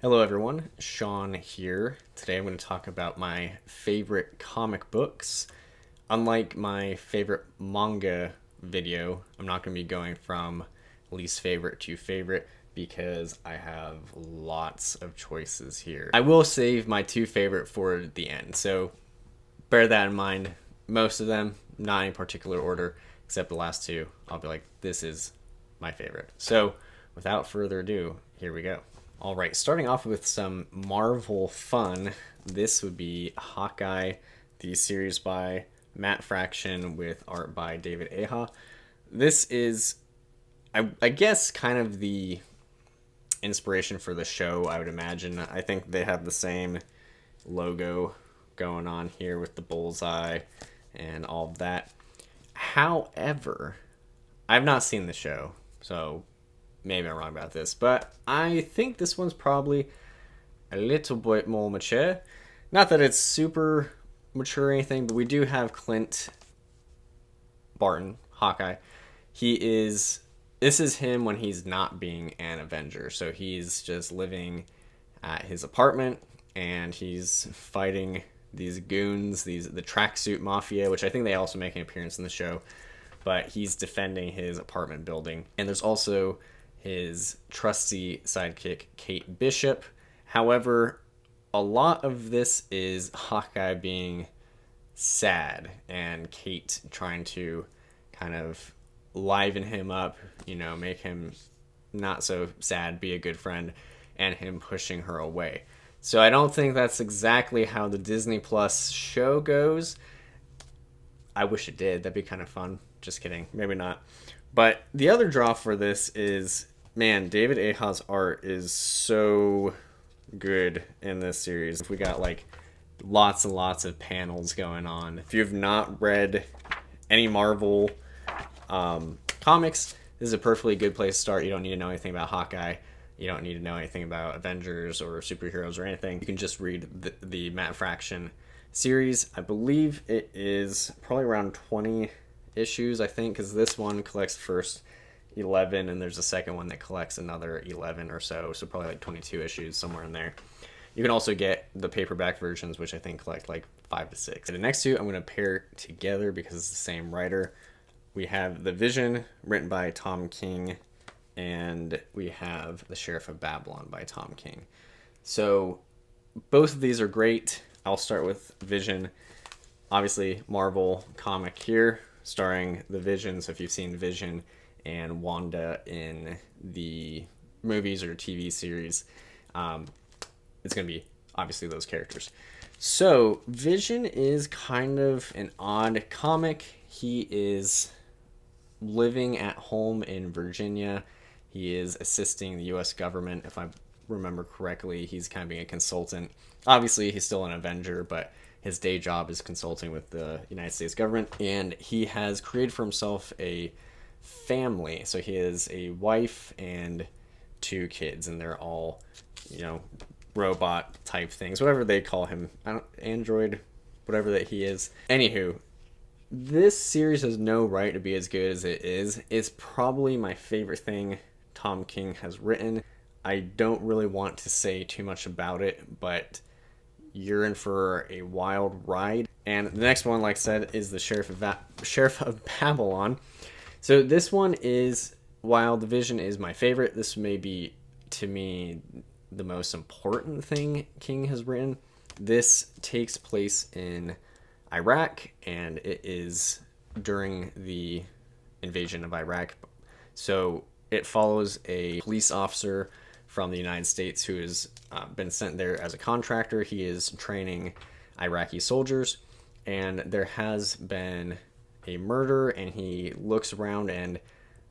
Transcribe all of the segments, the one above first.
Hello everyone, Sean here. Today I'm going to talk about my favorite comic books. Unlike my favorite manga video, I'm not going to be going from least favorite to favorite because I have lots of choices here. I will save my two favorite for the end, so bear that in mind. Most of them, not in particular order, except the last two, I'll be like, this is my favorite. So without further ado, here we go. All right, starting off with some Marvel fun, this would be Hawkeye, the series by Matt Fraction with art by David Aja. This is, I guess, kind of the inspiration for the show, I would imagine. I think they have the same logo going on here with the bullseye and all of that. However, I've not seen the show, so maybe I'm wrong about this, but I think this one's probably a little bit more mature. Not that it's super mature or anything, but we do have Clint Barton, Hawkeye. This is him when he's not being an Avenger. So he's just living at his apartment and he's fighting these goons, the tracksuit mafia, which I think they also make an appearance in the show, but he's defending his apartment building. And there's also his trusty sidekick, Kate Bishop. However, a lot of this is Hawkeye being sad and Kate trying to kind of liven him up, make him not so sad, be a good friend, and him pushing her away. So I don't think that's exactly how the Disney Plus show goes. I wish it did. That'd be kind of fun. Just kidding. Maybe not. But the other draw for this is, man, David Aja's art is so good in this series. We got like lots and lots of panels going on. If you've not read any Marvel comics, this is a perfectly good place to start. You don't need to know anything about Hawkeye. You don't need to know anything about Avengers or superheroes or anything. You can just read the Matt Fraction series. I believe it is probably around 20 issues, I think, because this one collects the first 11 and there's a second one that collects another 11 or so probably like 22 issues, somewhere in there. You can also get the paperback versions, which I think collect like 5 to 6. The next two I'm going to pair together because it's the same writer. We have The Vision, written by Tom King, and we have The Sheriff of Babylon by Tom King. So both of these are great. I'll start with Vision. Obviously Marvel comic here, starring The Vision. So if you've seen Vision and Wanda in the movies or TV series, it's going to be obviously those characters. So Vision is kind of an odd comic. He is living at home in Virginia. He is assisting the U.S. government, if I remember correctly. He's kind of being a consultant. Obviously, he's still an Avenger, but his day job is consulting with the United States government. And he has created for himself a family. So he has a wife and 2 kids, and they're all, robot type things, whatever they call him. Android, whatever that he is. Anywho, this series has no right to be as good as it is. It's probably my favorite thing Tom King has written. I don't really want to say too much about it, but you're in for a wild ride. And the next one, like I said, is the Sheriff of Babylon. So this one is, while The Vision is my favorite, this may be, to me, the most important thing King has written. This takes place in Iraq, and it is during the invasion of Iraq. So it follows a police officer from the United States who has been sent there as a contractor. He is training Iraqi soldiers, and there has been a murder, and he looks around and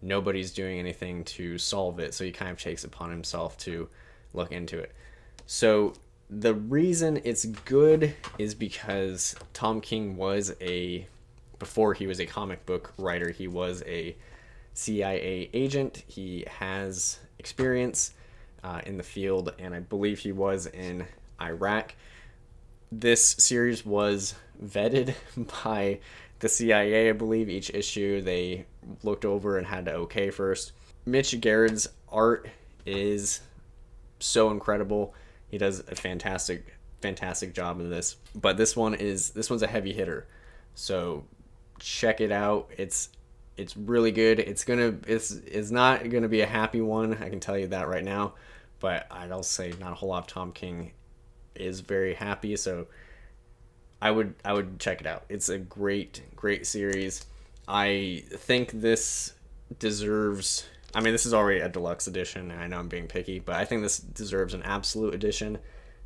nobody's doing anything to solve it. So he kind of takes it upon himself to look into it. So the reason it's good is because Tom King before he was a comic book writer, he was a CIA agent. He has experience in the field, and I believe he was in Iraq. This series was vetted by the CIA, I believe. Each issue they looked over and had to okay first. Mitch Garrett's art is so incredible. He does a fantastic job in this. But this one's a heavy hitter. So check it out. It's really good. It's not gonna be a happy one, I can tell you that right now. But I'd also say not a whole lot of Tom King is very happy, so I would check it out. It's a great series. I think this deserves, I mean, this is already a deluxe edition, and I know I'm being picky, but I think this deserves an absolute edition.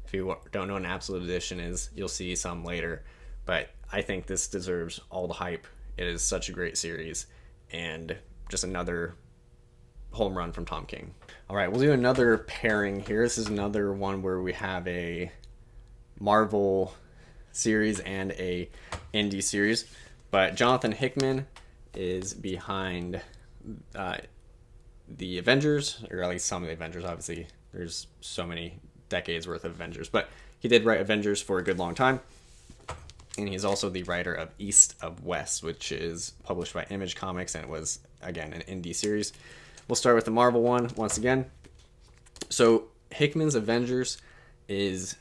If you don't know what an absolute edition is, you'll see some later. But I think this deserves all the hype. It is such a great series, and just another home run from Tom King. All right, we'll do another pairing here. This is another one where we have a Marvel series and a indie series. But Jonathan Hickman is behind the Avengers, or at least some of the Avengers. Obviously, there's so many decades worth of Avengers, but he did write Avengers for a good long time. And he's also the writer of East of West, which is published by Image Comics, and it was, again, an indie series. We'll start with the Marvel one once again. So Hickman's Avengers is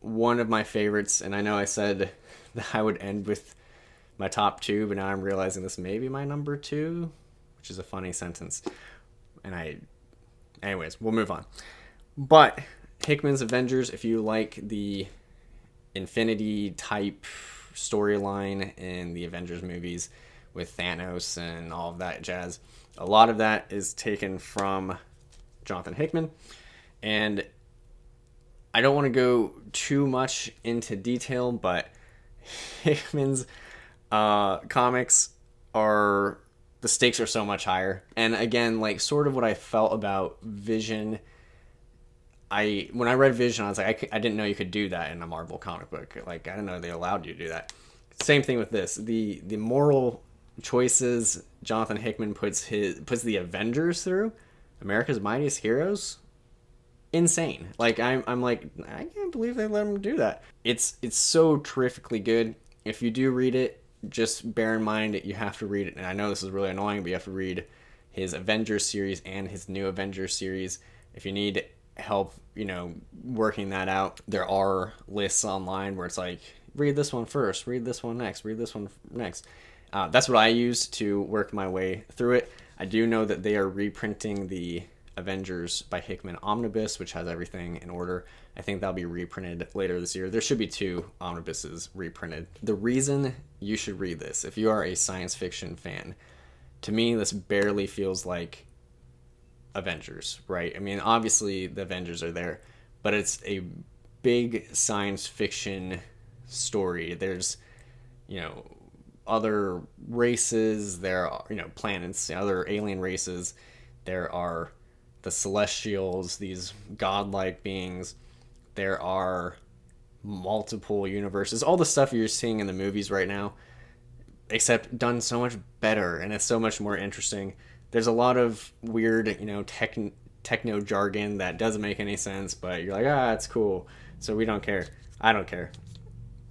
one of my favorites, and I know I said that I would end with my top two, but now I'm realizing this may be my number two, which is a funny sentence. Anyways, we'll move on. But Hickman's Avengers, if you like the Infinity type storyline in the Avengers movies with Thanos and all of that jazz, a lot of that is taken from Jonathan Hickman. And I don't want to go too much into detail, but Hickman's comics are, the stakes are so much higher. And again, like sort of what I felt about Vision, when I read Vision, I was like, I didn't know you could do that in a Marvel comic book. Like, I didn't know they allowed you to do that. Same thing with this. The moral choices Jonathan Hickman puts the Avengers through, America's Mightiest Heroes, insane. Like, I'm like, I can't believe they let him do that. It's so terrifically good. If you do read it, just bear in mind that you have to read it. And I know this is really annoying, but you have to read his Avengers series and his New Avengers series. If you need help, working that out, there are lists online where it's like, read this one first, read this one next, read this one next. That's what I use to work my way through it. I do know that they are reprinting the Avengers by Hickman Omnibus, which has everything in order. I think that'll be reprinted later this year. There should be 2 omnibuses reprinted. The reason you should read this, if you are a science fiction fan, to me this barely feels like Avengers, right? I mean, obviously the Avengers are there, but it's a big science fiction story. There's, other races, there are, planets, other alien races, there are the Celestials, these godlike beings, there are multiple universes, all the stuff you're seeing in the movies right now, except done so much better, and it's so much more interesting. There's a lot of weird, techno jargon that doesn't make any sense, but you're like, it's cool, so we don't care. I don't care.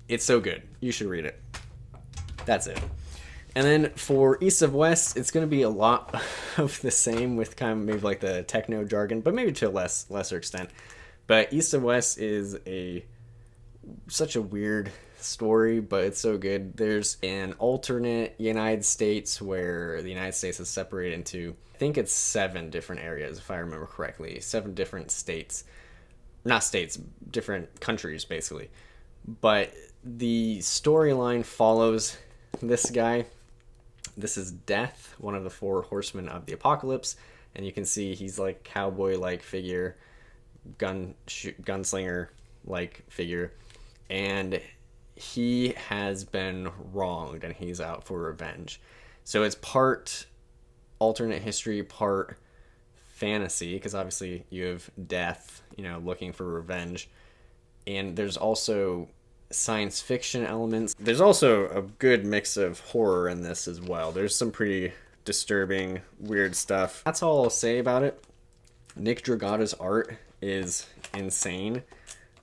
It's so good. You should read it. That's it. And then for East of West, it's going to be a lot of the same with kind of maybe like the techno jargon, but maybe to a lesser extent. But East of West is such a weird story, but it's so good. There's an alternate United States where the United States is separated into, I think it's 7 different areas, if I remember correctly. 7 different states. Not states, different countries, basically. But the storyline follows this guy. This is Death, one of the 4 horsemen of the apocalypse. And you can see he's like cowboy-like figure, gunslinger-like figure. And he has been wronged, and he's out for revenge. So it's part alternate history, part fantasy, because obviously you have Death, looking for revenge. And there's also science fiction elements. There's also a good mix of horror in this as well. There's some pretty disturbing, weird stuff. That's all I'll say about it. Nick Dragata's art is insane.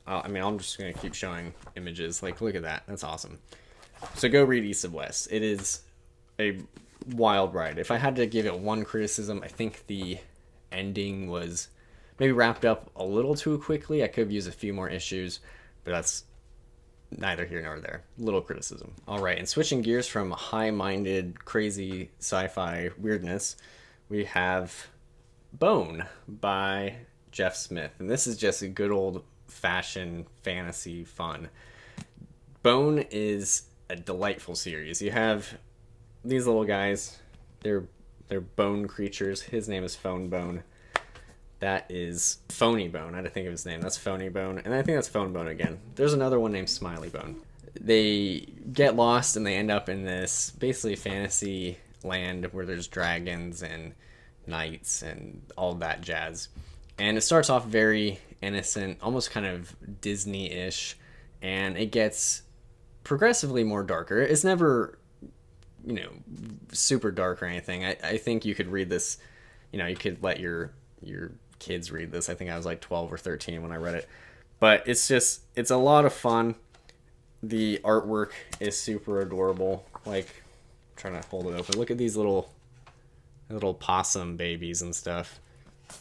I'm just going to keep showing images. Like, look at that. That's awesome. So go read East of West. It is a wild ride. If I had to give it one criticism, I think the ending was maybe wrapped up a little too quickly. I could have used a few more issues, but that's neither here nor there. Little criticism. All right, and switching gears from high-minded, crazy sci-fi weirdness, we have Bone by Jeff Smith. And this is just a good old-fashioned fantasy fun. Bone is a delightful series. You have these little guys. They're bone creatures. His name is Phone Bone. That is Phony Bone. I had to think of his name. That's Phony Bone. And I think that's Phone Bone again. There's another one named Smiley Bone. They get lost and they end up in this basically fantasy land where there's dragons and knights and all that jazz. And it starts off very innocent, almost kind of Disney-ish. And it gets progressively more darker. It's never, super dark or anything. I think you could read this, you could let your kids read this. I think I was like 12 or 13 when I read it. But it's a lot of fun. The artwork is super adorable. Like, I'm trying to hold it open. Look at these little possum babies and stuff.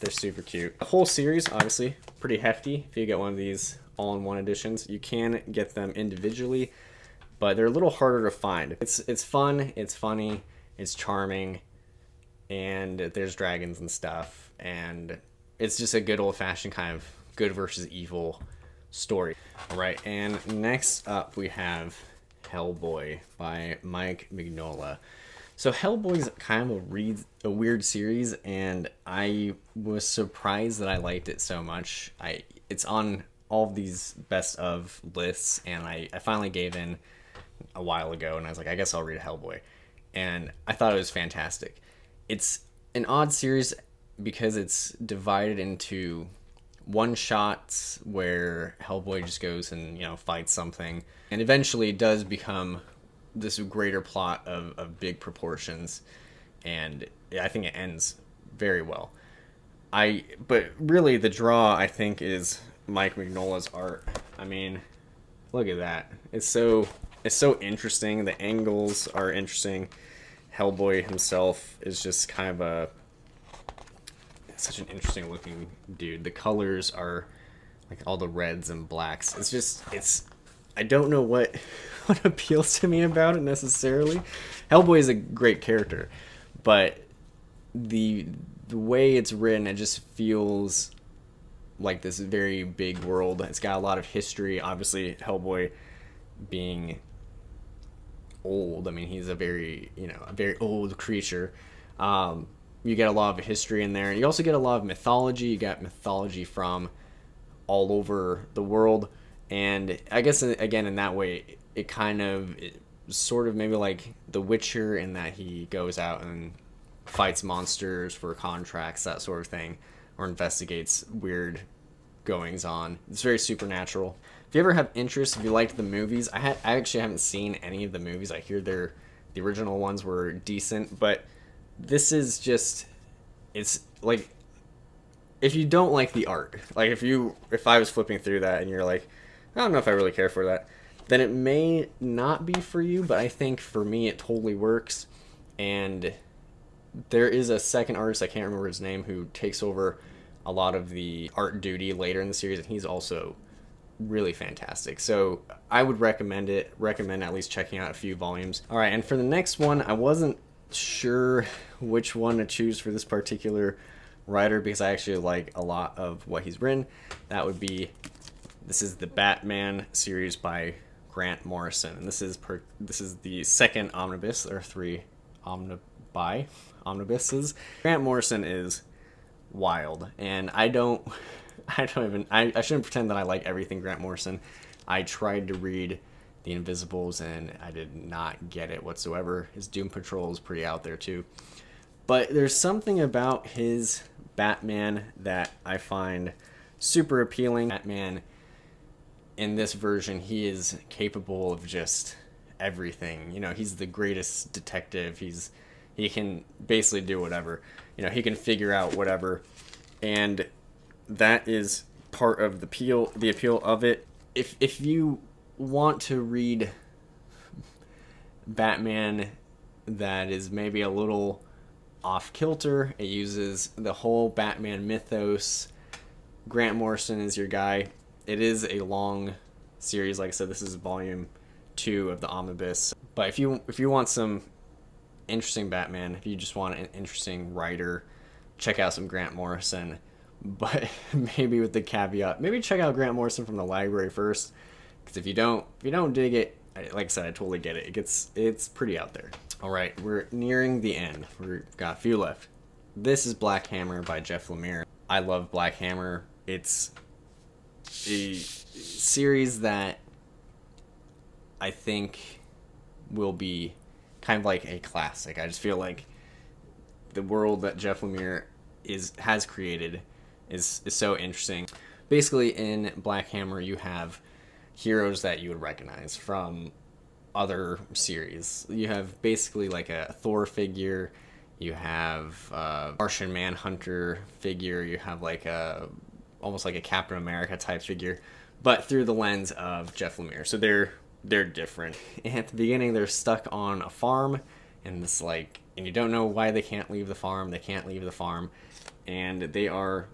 They're super cute. The whole series, obviously, pretty hefty. If you get one of these all-in-one editions, you can get them individually, but they're a little harder to find. It's fun, it's funny, it's charming, and there's dragons and stuff, and it's just a good old-fashioned kind of good versus evil story. All right, and next up we have Hellboy by Mike Mignola. So Hellboy's kind of a weird series, and I was surprised that I liked it so much. It's on all of these best of lists, and I finally gave in a while ago, and I was like, I guess I'll read Hellboy. And I thought it was fantastic. It's an odd series because it's divided into one-shots where Hellboy just goes and, fights something, and eventually it does become this greater plot of big proportions, and I think it ends very well. But really the draw, I think, is Mike Mignola's art. I mean, look at that. It's so interesting. The angles are interesting. Hellboy himself is just kind of such an interesting looking dude. The colors are like all the reds and blacks. I don't know what appeals to me about it necessarily. Hellboy is a great character, but the way it's written, it just feels like this very big world. It's got a lot of history. Obviously, Hellboy being old, I mean, he's a very old creature. You get a lot of history in there. You also get a lot of mythology. You got mythology from all over the world. And I guess, again, in that way, it sort of maybe like The Witcher, in that he goes out and fights monsters for contracts, that sort of thing, or investigates weird goings on. It's very supernatural. If you ever have interest, if you liked the movies, I actually haven't seen any of the movies. I hear the original ones were decent, but this is just, it's like, if you don't like the art, like if I was flipping through that and you're like, I don't know if I really care for that, then it may not be for you, but I think for me it totally works. And there is a second artist, I can't remember his name, who takes over a lot of the art duty later in the series, and he's also really fantastic. So I would recommend at least checking out a few volumes. All right, and for the next one, I wasn't sure which one to choose for this particular writer because I actually like a lot of what he's written. This is the Batman series by Grant Morrison, and this is the second omnibus. There are 3 omnibuses. Grant Morrison is wild, and I shouldn't pretend that I like everything Grant Morrison. I tried to read The Invisibles, and I did not get it whatsoever. His Doom Patrol is pretty out there too, but there's something about his Batman that I find super appealing. Batman, in this version, he is capable of just everything. He's the greatest detective. He can basically do whatever. He can figure out whatever, and that is part of the appeal of it. If you want to read Batman that is maybe a little off kilter, it uses the whole Batman mythos Grant Morrison is your guy. It is a long series. Like I said, this is volume 2 of the omnibus. But if you want some interesting Batman, if you just want an interesting writer, check out some Grant Morrison. But maybe with the caveat, maybe check out Grant Morrison from the library first, because if you don't dig it, like I said, I totally get it. It's pretty out there. All right, we're nearing the end. We've got a few left. This is Black Hammer by Jeff Lemire. I love Black Hammer. It's a series that I think will be kind of like a classic. I just feel like the world that Jeff Lemire has created is so interesting. Basically, in Black Hammer, you have heroes that you would recognize from other series. You have basically like a Thor figure, you have a Martian Manhunter figure, you have like almost like a Captain America type figure, but through the lens of Jeff Lemire. So they're different. At the beginning, they're stuck on a farm, and you don't know why they can't leave the farm. They can't leave the farm, and they are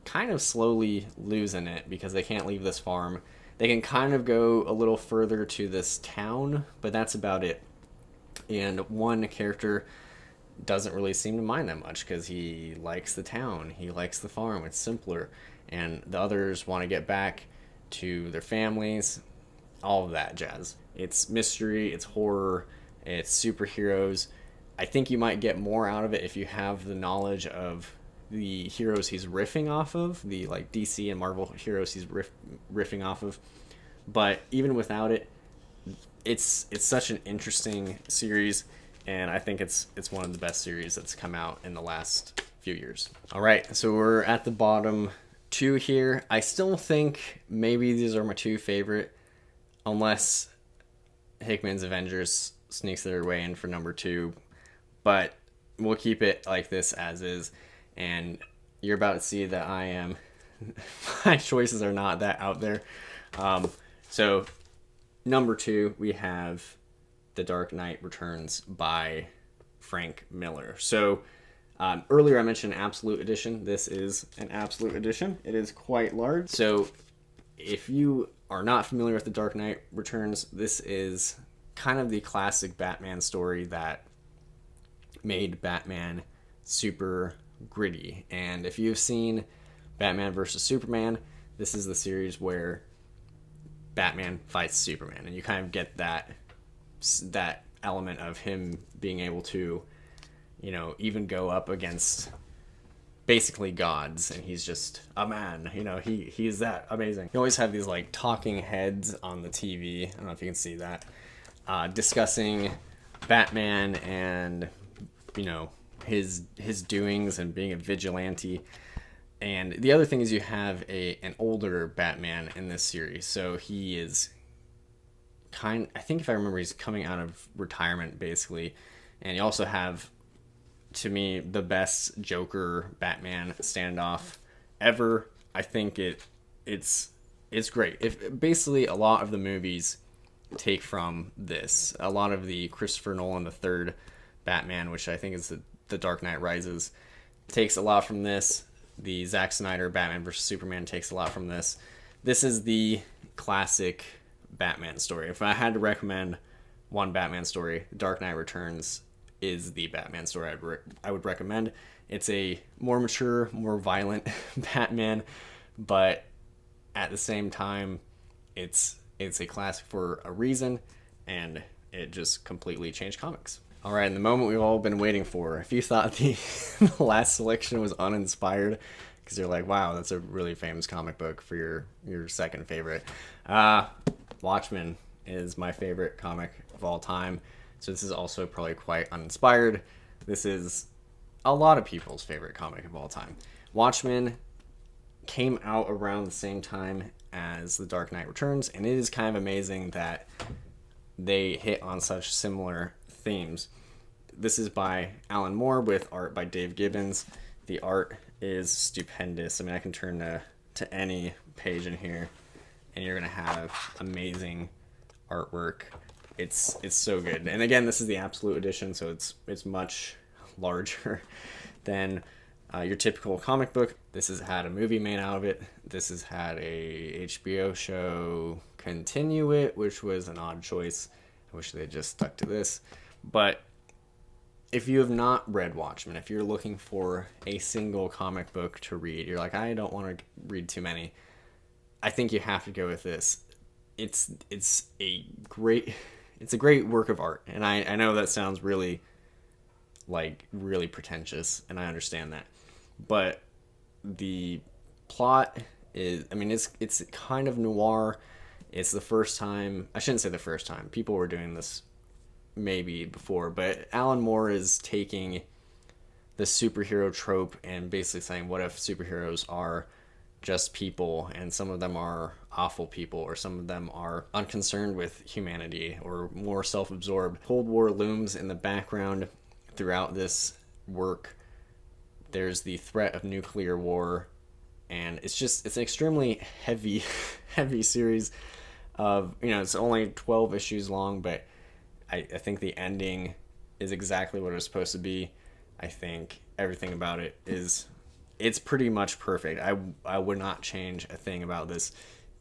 kind of slowly losing it because they can't leave this farm. They can kind of go a little further to this town, but that's about it. And one character doesn't really seem to mind that much because he likes the town. He likes the farm. It's simpler. And the others want to get back to their families, all of that jazz. It's mystery, it's horror, it's superheroes. I think you might get more out of it if you have the knowledge of the heroes he's riffing off of, the like DC and Marvel heroes he's riffing off of. But even without it, it's such an interesting series, and I think it's one of the best series that's come out in the last few years. All right, so we're at the bottom 2 here. I still think maybe these are my 2 favorite, unless Hickman's Avengers sneaks their way in for number 2. But we'll keep it like this as is. And you're about to see that my choices are not that out there. So number 2, we have The Dark Knight Returns by Frank Miller. So earlier I mentioned Absolute Edition. This is an Absolute Edition. It is quite large. So if you are not familiar with The Dark Knight Returns, this is kind of the classic Batman story that made Batman super gritty. And if you've seen Batman versus Superman, this is the series where Batman fights Superman, and you kind of get that element of him being able to, even go up against basically gods, and he's just a man. He's that amazing. You always have these like talking heads on the TV. I don't know if you can see that, discussing Batman and his doings and being a vigilante. And the other thing is you have an older Batman in this series. So he is I think if I remember, he's coming out of retirement basically. And you also have, to me, the best Joker Batman standoff ever. I think it's great. Basically a lot of the movies take from this. A lot of the Christopher Nolan III Batman, which I think is the Dark Knight Rises, takes a lot from this. The Zack Snyder Batman vs. Superman takes a lot from this. This is the classic Batman story. If I had to recommend one Batman story, Dark Knight Returns is the Batman story I would recommend. It's a more mature, more violent Batman, but at the same time, it's a classic for a reason, and it just completely changed comics. All right, and the moment we've all been waiting for. If you thought the last selection was uninspired, because you're like, wow, that's a really famous comic book for your second favorite. Watchmen is my favorite comic of all time. So this is also probably quite uninspired. This is a lot of people's favorite comic of all time. Watchmen came out around the same time as The Dark Knight Returns, and it is kind of amazing that they hit on such similar themes. This is by Alan Moore with art by Dave Gibbons. The art is stupendous. I mean, I can turn to any page in here, and you're gonna have amazing artwork. It's so good. And again, this is the Absolute Edition, so it's much larger than your typical comic book. This has had a movie made out of it. This has had a HBO show continue it, which was an odd choice. I wish they had just stuck to this. But if you have not read Watchmen, if you're looking for a single comic book to read, you're like, I don't want to read too many, I think you have to go with this. It's a great work of art, and I know that sounds really pretentious, and I understand that, but the plot is, I mean, it's kind of noir. It's the first time, I shouldn't say the first time, people were doing this maybe before, but Alan Moore is taking the superhero trope and basically saying, what if superheroes are just people, and some of them are awful people, or some of them are unconcerned with humanity or more self-absorbed. Cold War looms in the background throughout this work. There's the threat of nuclear war, and it's an extremely heavy series of, it's only 12 issues long, but I think the ending is exactly what it was supposed to be. I think everything about it it's pretty much perfect. I would not change a thing about this.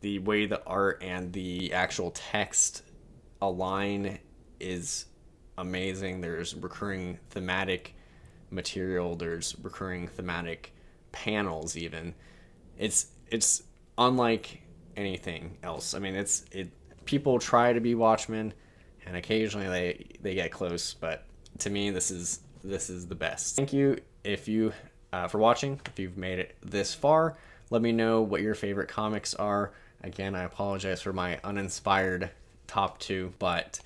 The way the art and the actual text align is amazing. There's recurring thematic material. There's recurring thematic panels even. It's unlike anything else. I mean, people try to be Watchmen, and occasionally they get close, but to me this is the best. Thank you for watching. If you've made it this far, let me know what your favorite comics are. Again, I apologize for my uninspired top 2, but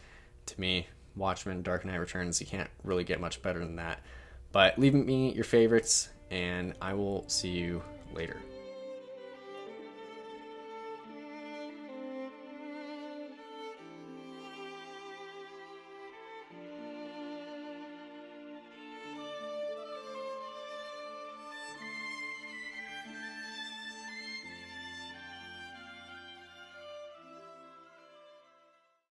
to me, Watchmen, Dark Knight Returns, you can't really get much better than that. But leave me your favorites, and I will see you later.